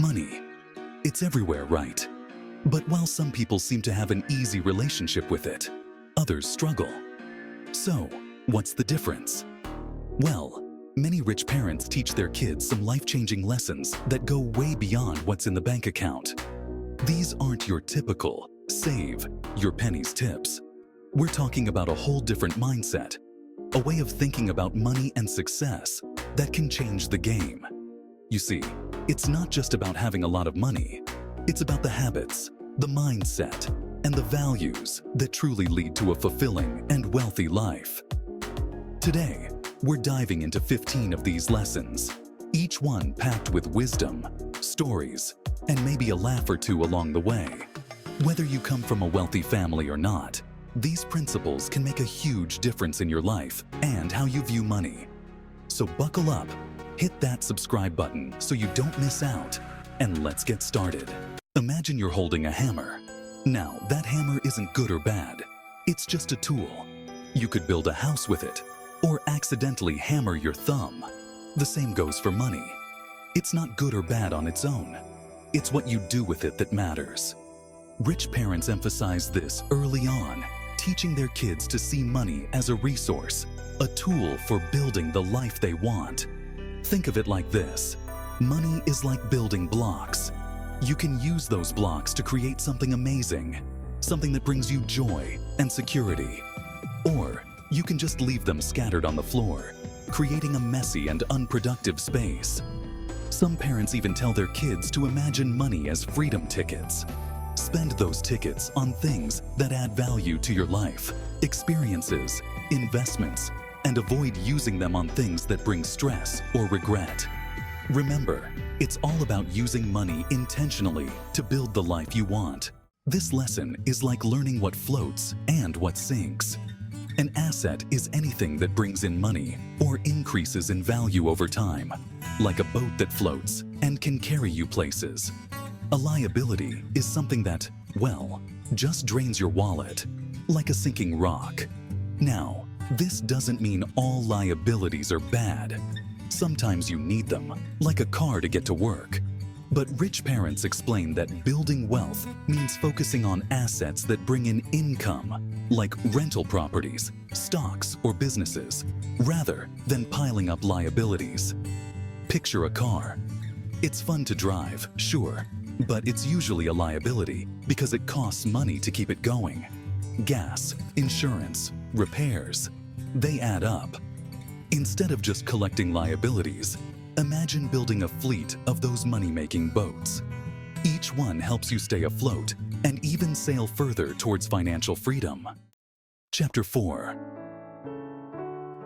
Money. It's everywhere, right? But while some people seem to have an easy relationship with it, others struggle. So, what's the difference? Well, many rich parents teach their kids some life-changing lessons that go way beyond what's in the bank account. These aren't your typical save your pennies tips. We're talking about a whole different mindset, a way of thinking about money and success that can change the game. You see, it's not just about having a lot of money. It's about the habits, the mindset, and the values that truly lead to a fulfilling and wealthy life. Today, we're diving into 15 of these lessons, each one packed with wisdom, stories, and maybe a laugh or two along the way. Whether you come from a wealthy family or not, these principles can make a huge difference in your life and how you view money. So buckle up, hit that subscribe button so you don't miss out, and let's get started. Imagine you're holding a hammer. Now, that hammer isn't good or bad. It's just a tool. You could build a house with it, or accidentally hammer your thumb. The same goes for money. It's not good or bad on its own. It's what you do with it that matters. Rich parents emphasize this early on, teaching their kids to see money as a resource, a tool for building the life they want. Think of it like this. Money is like building blocks. You can use those blocks to create something amazing, something that brings you joy and security. Or you can just leave them scattered on the floor, creating a messy and unproductive space. Some parents even tell their kids to imagine money as freedom tickets. Spend those tickets on things that add value to your life, experiences, investments, and avoid using them on things that bring stress or regret. Remember, it's all about using money intentionally to build the life you want. This lesson is like learning what floats and what sinks. An asset is anything that brings in money or increases in value over time, like a boat that floats and can carry you places. A liability is something that, well, just drains your wallet, like a sinking rock. Now, this doesn't mean all liabilities are bad. Sometimes you need them, like a car to get to work. But rich parents explain that building wealth means focusing on assets that bring in income, like rental properties, stocks, or businesses, rather than piling up liabilities. Picture a car. It's fun to drive, sure, but it's usually a liability because it costs money to keep it going. Gas, insurance, repairs, they add up. Instead of just collecting liabilities, imagine building a fleet of those money-making boats. Each one helps you stay afloat and even sail further towards financial freedom. Chapter 4.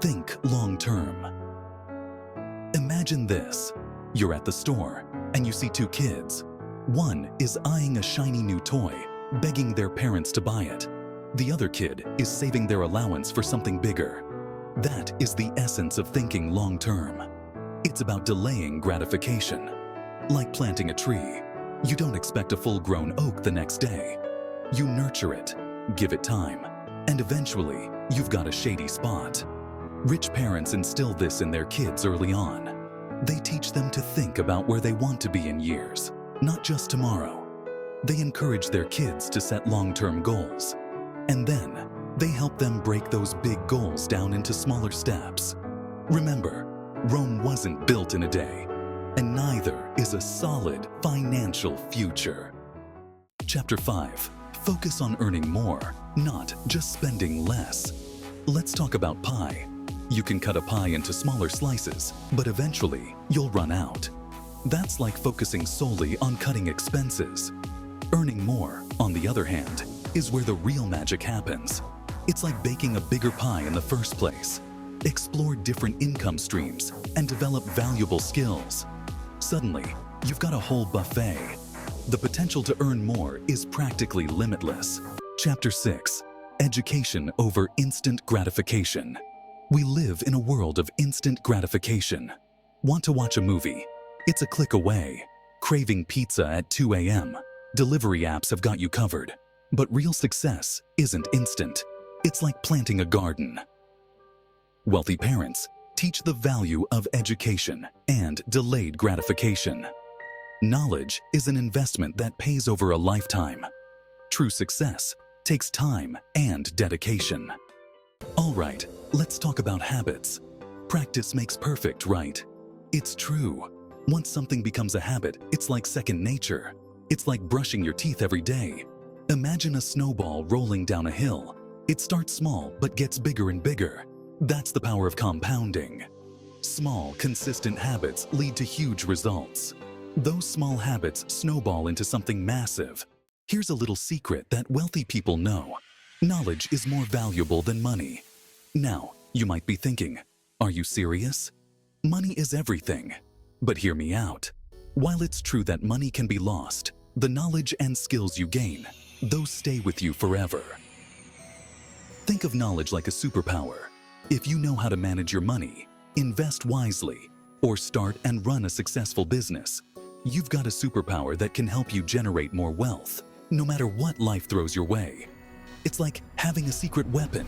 Think long-term. Imagine this. You're at the store and you see two kids. One is eyeing a shiny new toy, begging their parents to buy it. The other kid is saving their allowance for something bigger. That is the essence of thinking long-term. It's about delaying gratification. Like planting a tree, you don't expect a full-grown oak the next day. You nurture it, give it time, and eventually, you've got a shady spot. Rich parents instill this in their kids early on. They teach them to think about where they want to be in years, not just tomorrow. They encourage their kids to set long-term goals. And then, they help them break those big goals down into smaller steps. Remember, Rome wasn't built in a day, and neither is a solid financial future. Chapter 5. Focus on earning more, not just spending less. Let's talk about pie. You can cut a pie into smaller slices, but eventually you'll run out. That's like focusing solely on cutting expenses. Earning more, on the other hand, is where the real magic happens. It's like baking a bigger pie in the first place. Explore different income streams and develop valuable skills. Suddenly, you've got a whole buffet. The potential to earn more is practically limitless. Chapter 6. Education over instant gratification. We live in a world of instant gratification. Want to watch a movie? It's a click away. Craving pizza at 2 a.m. Delivery apps have got you covered. But real success isn't instant. It's like planting a garden. Wealthy parents teach the value of education and delayed gratification. Knowledge is an investment that pays over a lifetime. True success takes time and dedication. All right, let's talk about habits. Practice makes perfect, right? It's true. Once something becomes a habit, it's like second nature. It's like brushing your teeth every day. Imagine a snowball rolling down a hill. It starts small but gets bigger and bigger. That's the power of compounding. Small, consistent habits lead to huge results. Those small habits snowball into something massive. Here's a little secret that wealthy people know. Knowledge is more valuable than money. Now, you might be thinking, are you serious? Money is everything. But hear me out. While it's true that money can be lost, the knowledge and skills you gain, those stay with you forever. Think of knowledge like a superpower. If you know how to manage your money, invest wisely, or start and run a successful business, you've got a superpower that can help you generate more wealth, no matter what life throws your way. It's like having a secret weapon.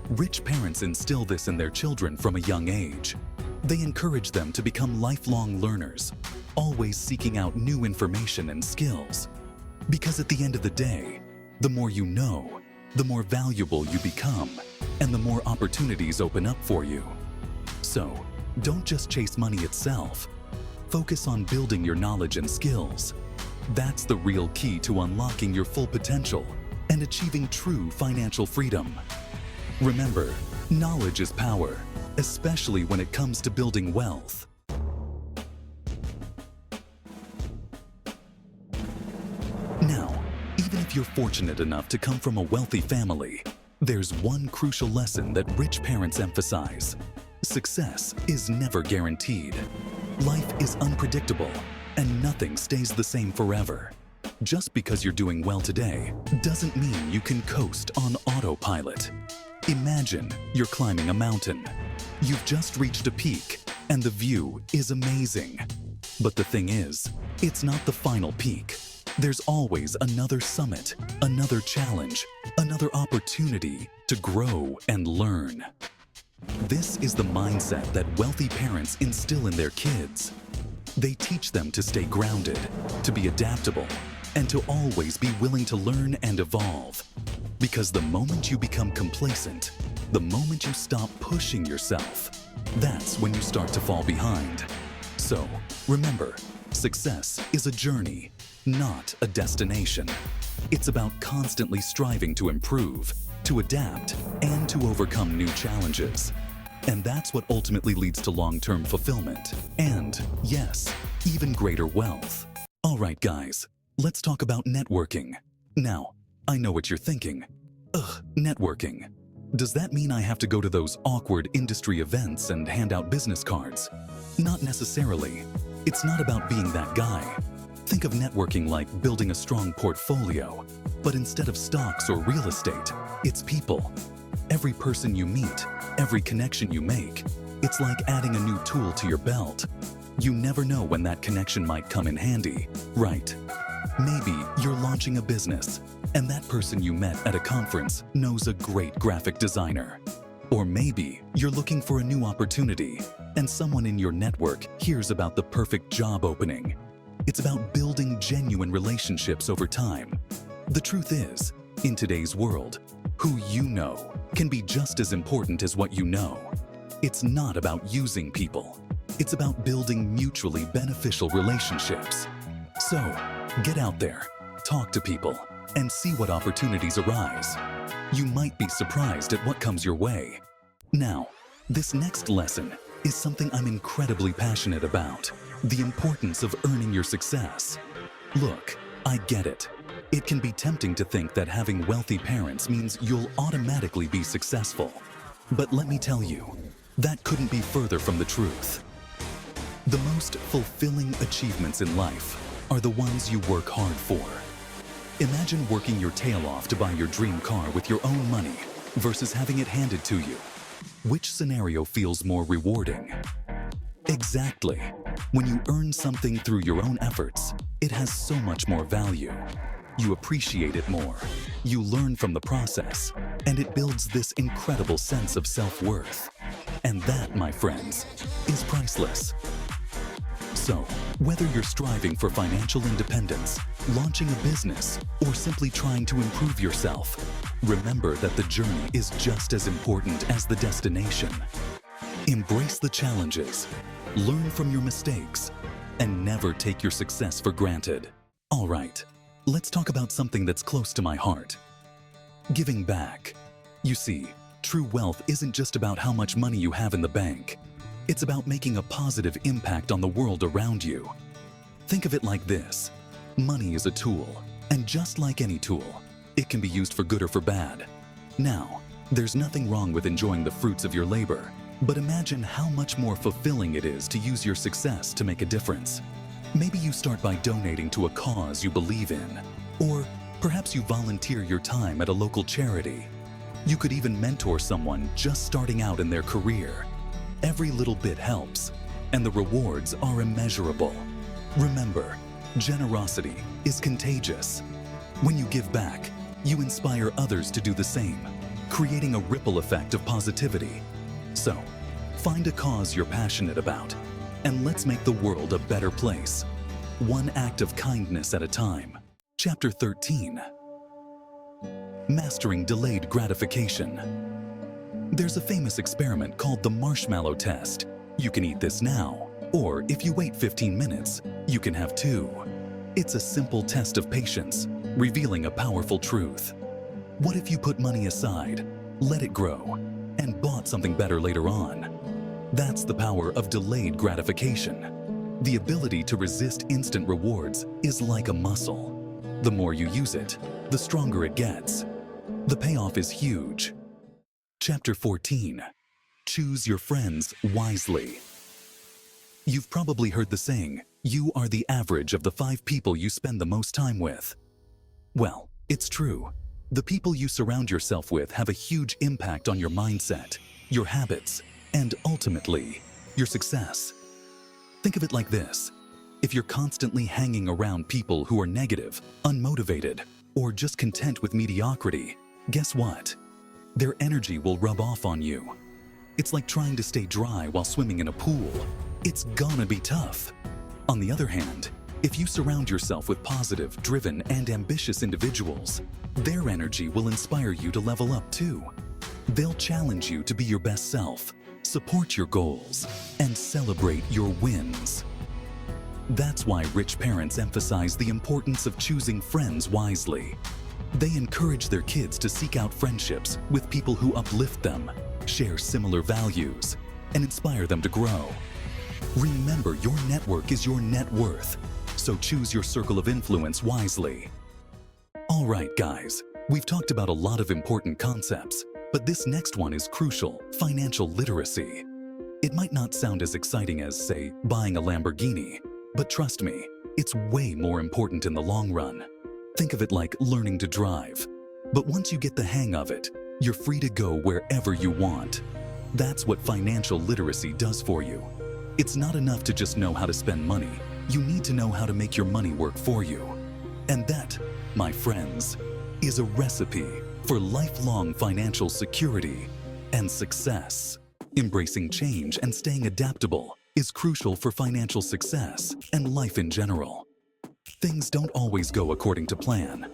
Rich parents instill this in their children from a young age. They encourage them to become lifelong learners, always seeking out new information and skills. Because at the end of the day, the more you know, the more valuable you become, and the more opportunities open up for you. So, don't just chase money itself. Focus on building your knowledge and skills. That's the real key to unlocking your full potential and achieving true financial freedom. Remember, knowledge is power, especially when it comes to building wealth. Now, even if you're fortunate enough to come from a wealthy family, there's one crucial lesson that rich parents emphasize. Success is never guaranteed. Life is unpredictable, and nothing stays the same forever. Just because you're doing well today doesn't mean you can coast on autopilot. Imagine you're climbing a mountain. You've just reached a peak, and the view is amazing. But the thing is, it's not the final peak. There's always another summit, another challenge, another opportunity to grow and learn. This is the mindset that wealthy parents instill in their kids. They teach them to stay grounded, to be adaptable, and to always be willing to learn and evolve. Because the moment you become complacent, the moment you stop pushing yourself, that's when you start to fall behind. So, remember, success is a journey, not a destination. It's about constantly striving to improve, to adapt, and to overcome new challenges. And that's what ultimately leads to long-term fulfillment and, yes, even greater wealth. All right, guys, let's talk about networking. Now, I know what you're thinking. Ugh, networking. Does that mean I have to go to those awkward industry events and hand out business cards? Not necessarily. It's not about being that guy. Think of networking like building a strong portfolio, but instead of stocks or real estate, it's people. Every person you meet, every connection you make, it's like adding a new tool to your belt. You never know when that connection might come in handy, right? Maybe you're launching a business, and that person you met at a conference knows a great graphic designer. Or maybe you're looking for a new opportunity, and someone in your network hears about the perfect job opening. It's about building genuine relationships over time. The truth is, in today's world, who you know can be just as important as what you know. It's not about using people. It's about building mutually beneficial relationships. So, get out there, talk to people, and see what opportunities arise. You might be surprised at what comes your way. Now, this next lesson is something I'm incredibly passionate about: the importance of earning your success. Look, I get it. It can be tempting to think that having wealthy parents means you'll automatically be successful. But let me tell you, that couldn't be further from the truth. The most fulfilling achievements in life are the ones you work hard for. Imagine working your tail off to buy your dream car with your own money versus having it handed to you. Which scenario feels more rewarding? Exactly. When you earn something through your own efforts, it has so much more value. You appreciate it more. You learn from the process, and it builds this incredible sense of self-worth. And that, my friends, is priceless. So, whether you're striving for financial independence, launching a business, or simply trying to improve yourself, remember that the journey is just as important as the destination. Embrace the challenges, learn from your mistakes, and never take your success for granted. All right, let's talk about something that's close to my heart. Giving back. You see, true wealth isn't just about how much money you have in the bank. It's about making a positive impact on the world around you. Think of it like this. Money is a tool, and just like any tool, it can be used for good or for bad. Now, there's nothing wrong with enjoying the fruits of your labor, but imagine how much more fulfilling it is to use your success to make a difference. Maybe you start by donating to a cause you believe in, or perhaps you volunteer your time at a local charity. You could even mentor someone just starting out in their career. Every little bit helps, and the rewards are immeasurable. Remember, generosity is contagious. When you give back, you inspire others to do the same, creating a ripple effect of positivity. So, find a cause you're passionate about, and let's make the world a better place, one act of kindness at a time. Chapter 13. Mastering Delayed Gratification. There's a famous experiment called the marshmallow test. You can eat this now, or if you wait 15 minutes, you can have two. It's a simple test of patience, revealing a powerful truth. What if you put money aside, let it grow, and bought something better later on? That's the power of delayed gratification. The ability to resist instant rewards is like a muscle. The more you use it, the stronger it gets. The payoff is huge. Chapter 14. Choose your friends wisely. You've probably heard the saying, you are the average of the 5 people you spend the most time with. Well, it's true. The people you surround yourself with have a huge impact on your mindset, your habits, and ultimately, your success. Think of it like this. If you're constantly hanging around people who are negative, unmotivated, or just content with mediocrity, guess what? Their energy will rub off on you. It's like trying to stay dry while swimming in a pool. It's gonna be tough. On the other hand, if you surround yourself with positive, driven, and ambitious individuals, their energy will inspire you to level up too. They'll challenge you to be your best self, support your goals, and celebrate your wins. That's why rich parents emphasize the importance of choosing friends wisely. They encourage their kids to seek out friendships with people who uplift them, share similar values, and inspire them to grow. Remember, your network is your net worth, so choose your circle of influence wisely. All right, guys, we've talked about a lot of important concepts, but this next one is crucial: financial literacy. It might not sound as exciting as, say, buying a Lamborghini, but trust me, it's way more important in the long run. Think of it like learning to drive. But once you get the hang of it, you're free to go wherever you want. That's what financial literacy does for you. It's not enough to just know how to spend money. You need to know how to make your money work for you. And that, my friends, is a recipe for lifelong financial security and success. Embracing change and staying adaptable is crucial for financial success and life in general. Things don't always go according to plan.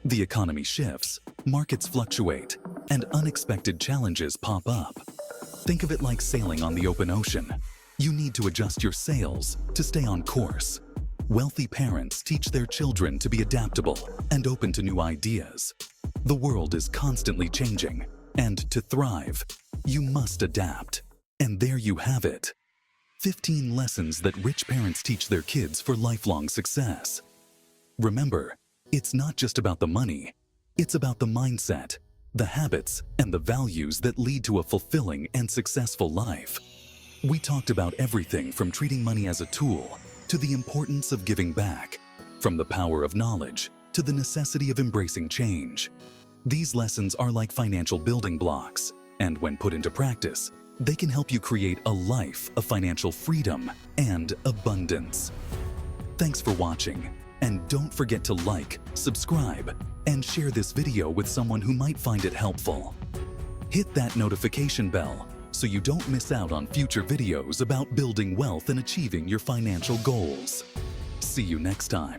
The economy shifts, markets fluctuate, and unexpected challenges pop up. Think of it like sailing on the open ocean. You need to adjust your sails to stay on course. Wealthy parents teach their children to be adaptable and open to new ideas. The world is constantly changing, and to thrive, you must adapt. And there you have it. 15 lessons that rich parents teach their kids for lifelong success. Remember, it's not just about the money. It's about the mindset, the habits, and the values that lead to a fulfilling and successful life. We talked about everything from treating money as a tool to the importance of giving back, from the power of knowledge to the necessity of embracing change. These lessons are like financial building blocks, and when put into practice, they can help you create a life of financial freedom and abundance. Thanks for watching, and don't forget to like, subscribe, and share this video with someone who might find it helpful. Hit that notification bell so so you don't miss out on future videos about building wealth and achieving your financial goals. See you next time.